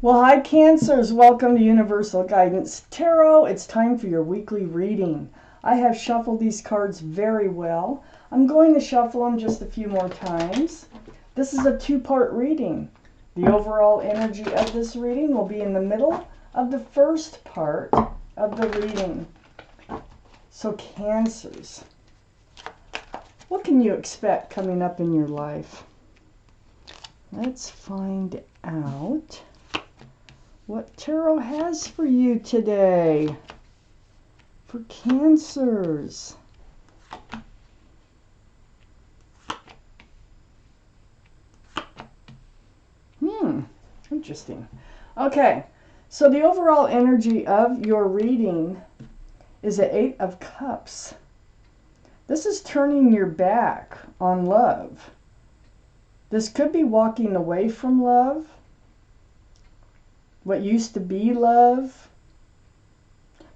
Well, hi, Cancers. Welcome to Universal Guidance Tarot. It's time for your weekly reading. I have shuffled these cards very well. I'm going to shuffle them just a few more times. This is a two-part reading. The overall energy of this reading will be in the middle of the first part of the reading. So, Cancers, what can you expect coming up in your life? Let's find out what Tarot has for you today for Cancers. Interesting. Okay, so the overall energy of your reading is an 8 of Cups. This is turning your back on love. This could be walking away from love, what used to be love.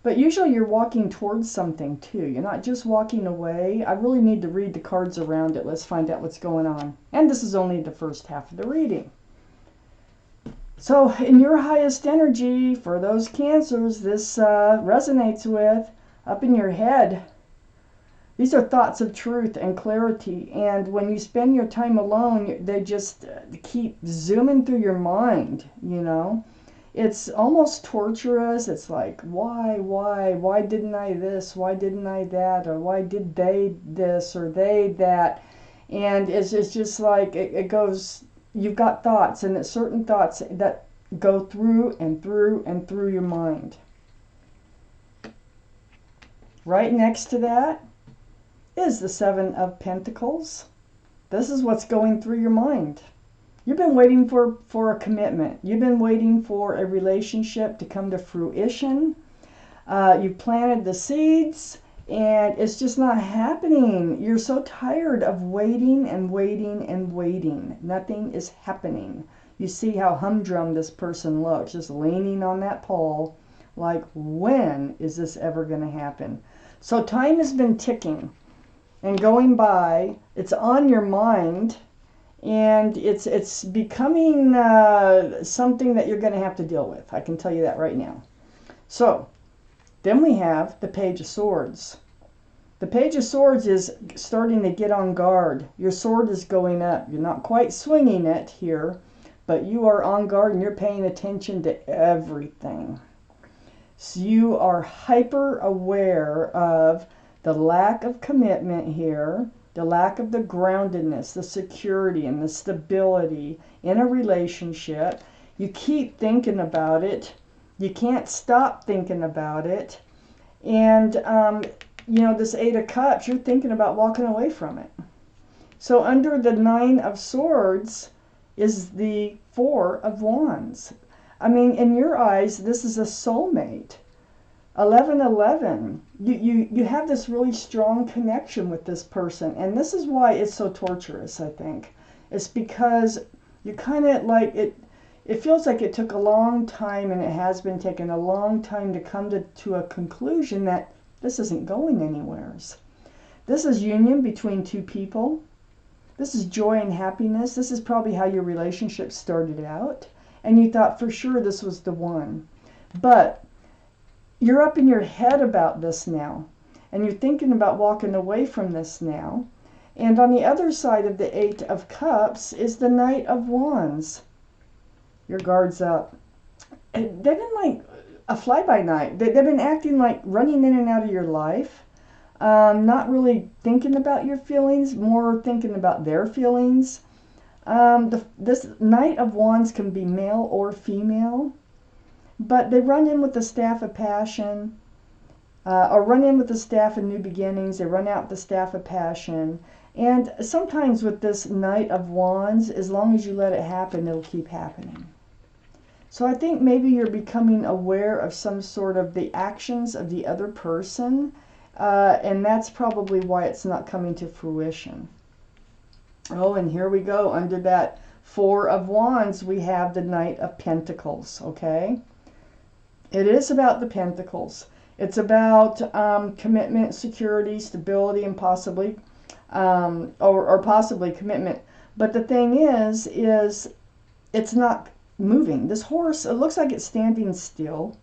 But usually you're walking towards something too. You're not just walking away. I really need to read the cards around it. Let's find out what's going on. And this is only the first half of the reading. So in your highest energy, for those Cancers, this resonates with, up in your head, these are thoughts of truth and clarity. And when you spend your time alone, they just keep zooming through your mind, you know. It's almost torturous. It's like, why didn't I this? Why didn't I that? Or why did they this or they that? And it's just like, it goes, you've got thoughts, and it's certain thoughts that go through and through and through your mind. Right next to that is the 7 of Pentacles. This is what's going through your mind. You've been waiting for a commitment. You've been waiting for a relationship to come to fruition. You've planted the seeds, and it's just not happening. You're so tired of waiting and waiting and waiting. Nothing is happening. You see how humdrum this person looks, just leaning on that pole, like, when is this ever going to happen? So time has been ticking and going by. It's on your mind. And it's becoming something that you're going to have to deal with. I can tell you that right now. So, then we have the Page of Swords. The Page of Swords is starting to get on guard. Your sword is going up. You're not quite swinging it here, but you are on guard and you're paying attention to everything. So you are hyper aware of the lack of commitment here, the lack of the groundedness, the security, and the stability in a relationship. You keep thinking about it. You can't stop thinking about it. And, you know, this 8 of Cups, you're thinking about walking away from it. So under the 9 of Swords is the 4 of Wands. I mean, in your eyes, this is a soulmate. 1111, you have this really strong connection with this person, and this is why it's so torturous, I think. It's because you kind of like it feels like it took a long time, and it has been taking a long time to come to a conclusion that this isn't going anywhere. This is union between two people. This is joy and happiness. This is probably how your relationship started out, and you thought for sure this was the one. But you're up in your head about this now, and you're thinking about walking away from this now. And on the other side of the 8 of Cups is the Knight of Wands. Your guard's up. And they've been like a fly-by-night. They've been acting like running in and out of your life, not really thinking about your feelings, more thinking about their feelings. This Knight of Wands can be male or female. But they run in with the Staff of Passion, or run in with the Staff of New Beginnings. They run out with the Staff of Passion. And sometimes with this Knight of Wands, as long as you let it happen, it'll keep happening. So I think maybe you're becoming aware of some sort of the actions of the other person, and that's probably why it's not coming to fruition. Oh, and here we go. Under that 4 of Wands, we have the Knight of Pentacles, okay? It is about the Pentacles. It's about commitment, security, stability, and possibly, or possibly commitment. But the thing is it's not moving. This horse, it looks like it's standing still.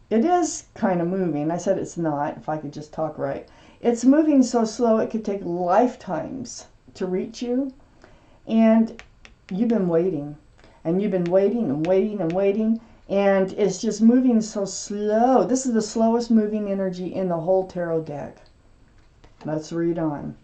It is kind of moving. I said it's not, if I could just talk right. It's moving so slow it could take lifetimes to reach you. And you've been waiting. And you've been waiting and waiting and waiting. And it's just moving so slow. This is the slowest moving energy in the whole tarot deck. Let's read on.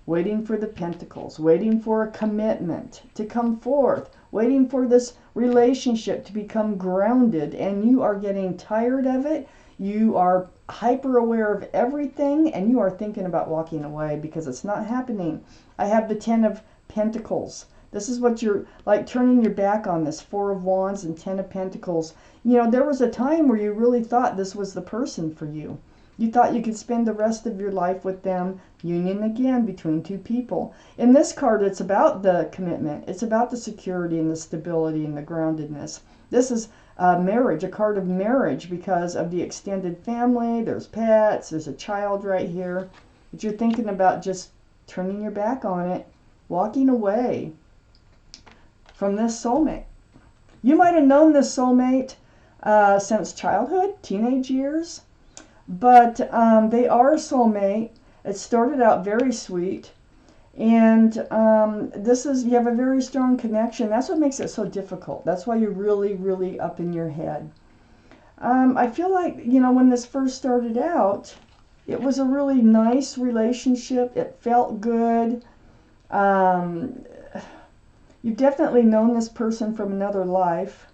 Waiting for the Pentacles. Waiting for a commitment to come forth. Waiting for this relationship to become grounded. And you are getting tired of it. You are hyper aware of everything. And you are thinking about walking away because it's not happening. I have the 10 of Pentacles. This is what you're like, turning your back on this 4 of Wands and 10 of Pentacles. You know, there was a time where you really thought this was the person for you. You thought you could spend the rest of your life with them. Union again between two people. In this card, it's about the commitment. It's about the security and the stability and the groundedness. This is marriage, a card of marriage because of the extended family. There's pets. There's a child right here. But you're thinking about just turning your back on it, walking away from this soulmate. You might have known this soulmate since childhood, teenage years. But they are a soulmate. It started out very sweet. And you have a very strong connection. That's what makes it so difficult. That's why you're really, really up in your head. I feel like, you know, when this first started out, it was a really nice relationship. It felt good. You've definitely known this person from another life.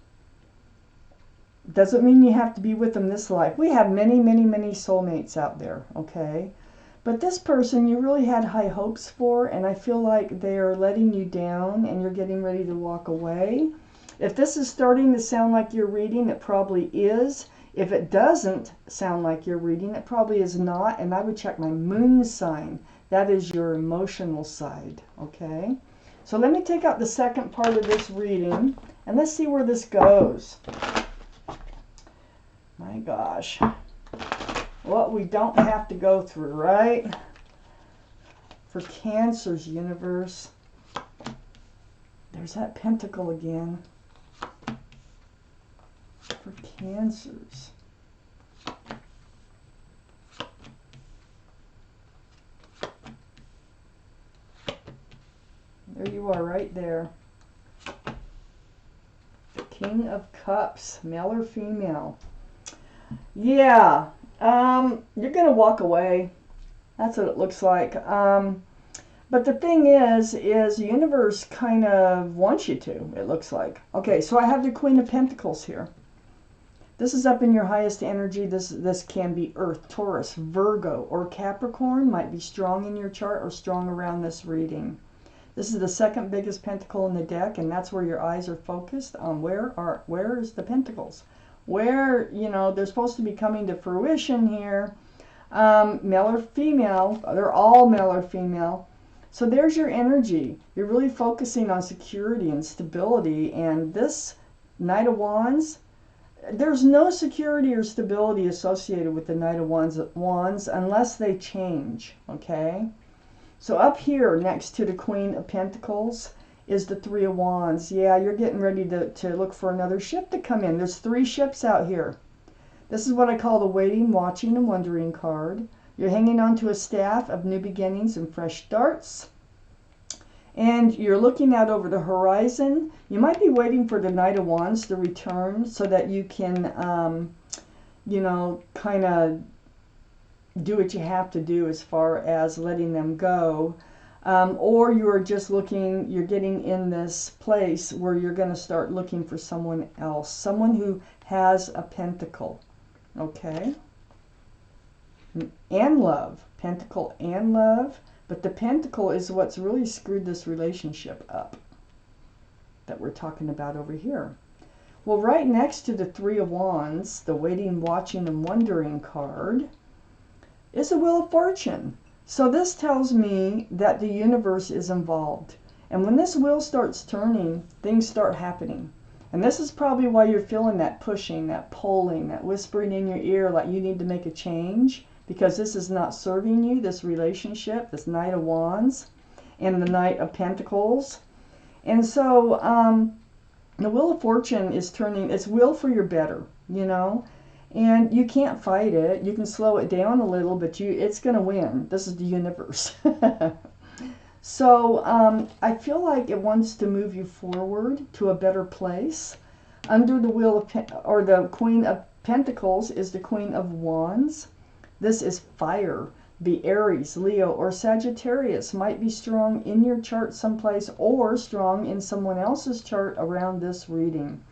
Doesn't mean you have to be with them this life. We have many, many, many soulmates out there, okay? But this person you really had high hopes for, and I feel like they are letting you down and you're getting ready to walk away. If this is starting to sound like you're reading, it probably is. If it doesn't sound like you're reading, it probably is not. And I would check my moon sign. That is your emotional side, okay? So let me take out the second part of this reading, and let's see where this goes. My gosh, what we don't have to go through, right? For Cancer's universe. There's that pentacle again. For Cancers. There you are right there. The King of Cups, male or female. Yeah, you're going to walk away. That's what it looks like. But the thing is the universe kind of wants you to, it looks like. Okay, so I have the Queen of Pentacles here. This is up in your highest energy. This can be Earth, Taurus, Virgo, or Capricorn. Might be strong in your chart or strong around this reading. This is the second biggest pentacle in the deck, and that's where your eyes are focused on. Where is the pentacles? Where, you know, they're supposed to be coming to fruition here. Male or female, they're all male or female. So there's your energy. You're really focusing on security and stability. And this Knight of Wands, there's no security or stability associated with the Knight of Wands unless they change, okay? So up here next to the Queen of Pentacles is the Three of Wands. Yeah, you're getting ready to look for another ship to come in. There's 3 ships out here. This is what I call the waiting, watching, and wondering card. You're hanging on to a staff of new beginnings and fresh starts. And you're looking out over the horizon. You might be waiting for the Knight of Wands to return so that you can, you know, kind of do what you have to do as far as letting them go. Or you're just looking, you're getting in this place where you're going to start looking for someone else. Someone who has a pentacle. Okay? And love. Pentacle and love. But the pentacle is what's really screwed this relationship up that we're talking about over here. Well, right next to the Three of Wands, the waiting, watching, and wondering card, is the Wheel of Fortune. So this tells me that the universe is involved. And when this wheel starts turning, things start happening. And this is probably why you're feeling that pushing, that pulling, that whispering in your ear like you need to make a change, because this is not serving you, this relationship, this Knight of Wands and the Knight of Pentacles. And so The Wheel of Fortune is turning, it's will for your better, you know, and you can't fight it. You can slow it down a little, but it's going to win. This is the universe. So I feel like it wants to move you forward to a better place. Under the Wheel of or the Queen of Pentacles is the Queen of Wands. This is fire. Be Aries, Leo, or Sagittarius. Might be strong in your chart someplace or strong in someone else's chart around this reading.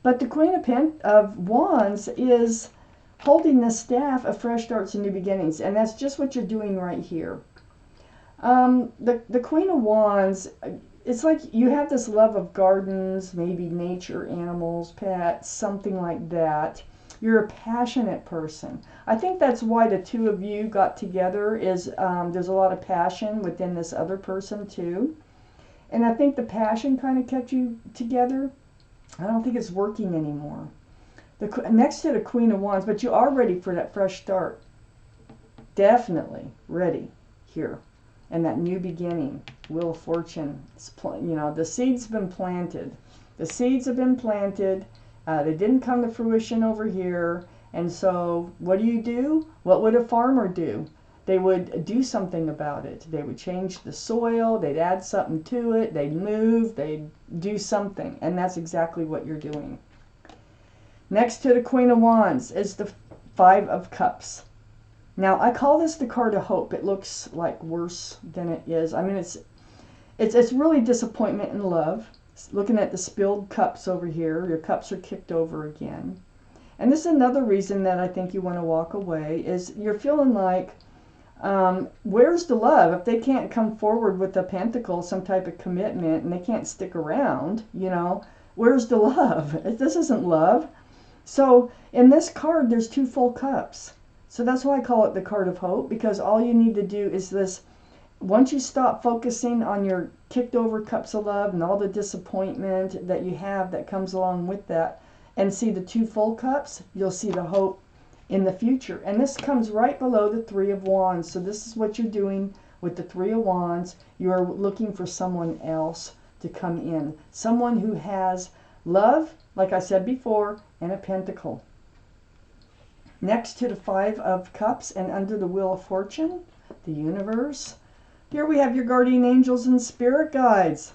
But the Queen of Wands is holding the staff of fresh starts and new beginnings. And that's just what you're doing right here. The Queen of Wands, it's like you have this love of gardens, maybe nature, animals, pets, something like that. You're a passionate person. I think that's why the two of you got together is there's a lot of passion within this other person too. And I think the passion kind of kept you together. I don't think it's working anymore. Next to the Queen of Wands, but you are ready for that fresh start. Definitely ready here. And that new beginning, Wheel of Fortune, you know, the seeds have been planted. The seeds have been planted. They didn't come to fruition over here. And so what do? What would a farmer do? They would do something about it. They would change the soil. They'd add something to it. They'd move. They'd do something. And that's exactly what you're doing. Next to the Queen of Wands is the Five of Cups. Now, I call this the card of hope. It looks like worse than it is. I mean, it's really disappointment in love. Looking at the spilled cups over here, your cups are kicked over again. And this is another reason that I think you want to walk away, is you're feeling like, where's the love? If they can't come forward with a pentacle, some type of commitment, and they can't stick around, you know, where's the love? This isn't love. So in this card, there's two full cups. So that's why I call it the card of hope, because all you need to do is this. Once you stop focusing on your kicked over cups of love and all the disappointment that you have that comes along with that, and see the two full cups, you'll see the hope in the future. And this comes right below the Three of Wands. So this is what you're doing with the Three of Wands. You're looking for someone else to come in. Someone who has love, like I said before, and a pentacle. Next to the Five of Cups and under the Wheel of Fortune, the universe. Here we have your guardian angels and spirit guides.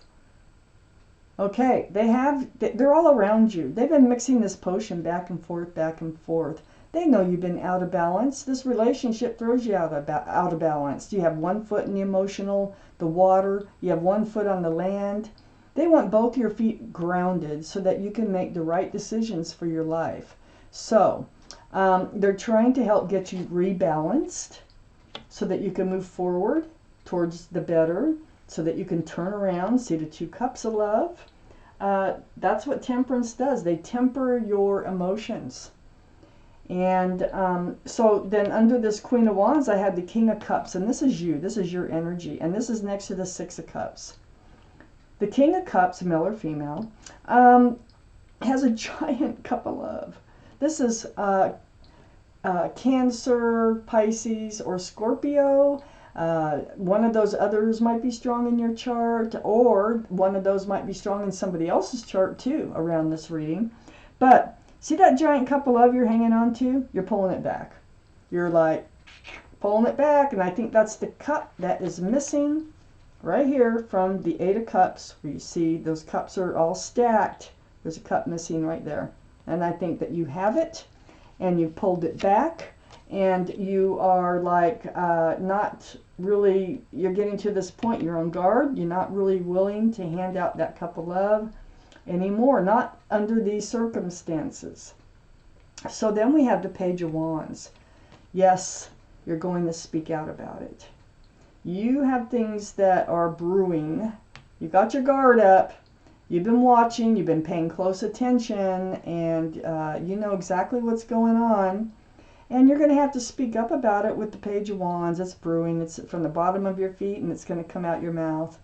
Okay, they're all around you. They've been mixing this potion back and forth, back and forth. They know you've been out of balance. This relationship throws you out of balance. You have one foot in the emotional, the water. You have one foot on the land. They want both your feet grounded so that you can make the right decisions for your life. So, they're trying to help get you rebalanced so that you can move forward towards the better, so that you can turn around, see the two cups of love. That's what temperance does. They temper your emotions. And so then under this Queen of Wands, I had the King of Cups. And this is you. This is your energy. And this is next to the Six of Cups. The King of Cups, male or female, has a giant cup of love. This is Cancer, Pisces, or Scorpio. One of those others might be strong in your chart, or one of those might be strong in somebody else's chart too around this reading. But see that giant cup of love you're hanging on to? You're pulling it back. You're like pulling it back, and I think that's the cup that is missing right here from the Eight of Cups, where you see those cups are all stacked. There's a cup missing right there. And I think that you have it, and you pulled it back, and you are like not really, you're getting to this point, you're on guard, you're not really willing to hand out that cup of love anymore, not under these circumstances. So then we have the Page of Wands. Yes, you're going to speak out about it. You have things that are brewing. You got your guard up. You've been watching. You've been paying close attention. And you know exactly what's going on. And you're going to have to speak up about it with the Page of Wands. It's brewing. It's from the bottom of your feet, and it's going to come out your mouth.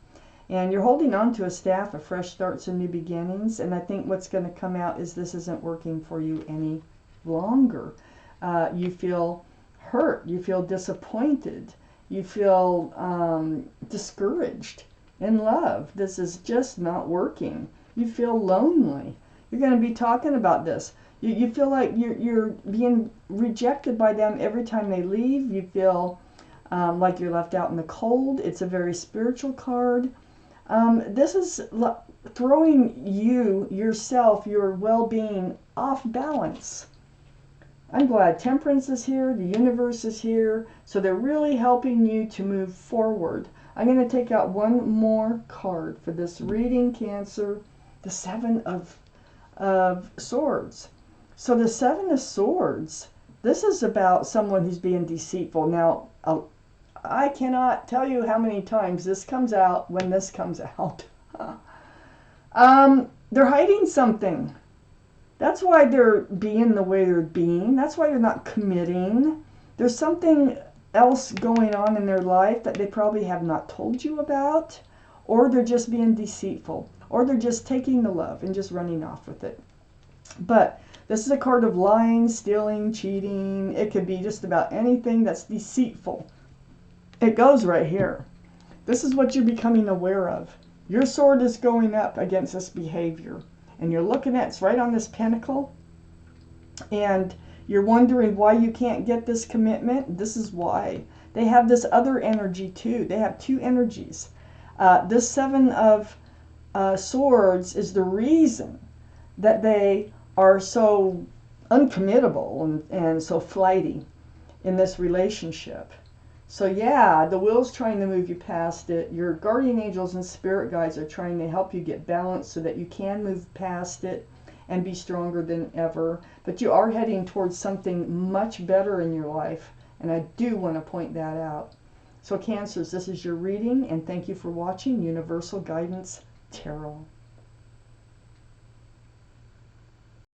And you're holding on to a staff of fresh starts and new beginnings. And I think what's going to come out is this isn't working for you any longer. You feel hurt. You feel disappointed. You feel discouraged in love. This is just not working. You feel lonely. You're going to be talking about this. You feel like you're being rejected by them every time they leave. You feel like you're left out in the cold. It's a very spiritual card. This is throwing yourself, your well-being off balance. I'm glad Temperance is here, the universe is here, so they're really helping you to move forward. I'm going to take out one more card for this reading, Cancer, the Seven of Swords. So the Seven of Swords, this is about someone who's being deceitful. Now, I cannot tell you how many times this comes out when this comes out. They're hiding something. That's why they're being the way they're being. That's why they're not committing. There's something else going on in their life that they probably have not told you about, or they're just being deceitful, or they're just taking the love and just running off with it. But this is a card of lying, stealing, cheating. It could be just about anything that's deceitful. It goes right here. This is what you're becoming aware of. Your sword is going up against this behavior. And you're looking at, it's right on this pentacle. And you're wondering why you can't get this commitment. This is why. They have this other energy too. They have two energies. This Seven of Swords is the reason that they are so uncommittable and so flighty in this relationship. So yeah, the wheel's trying to move you past it. Your guardian angels and spirit guides are trying to help you get balanced so that you can move past it and be stronger than ever. But you are heading towards something much better in your life, and I do want to point that out. So Cancers, this is your reading, and thank you for watching Universal Guidance Tarot.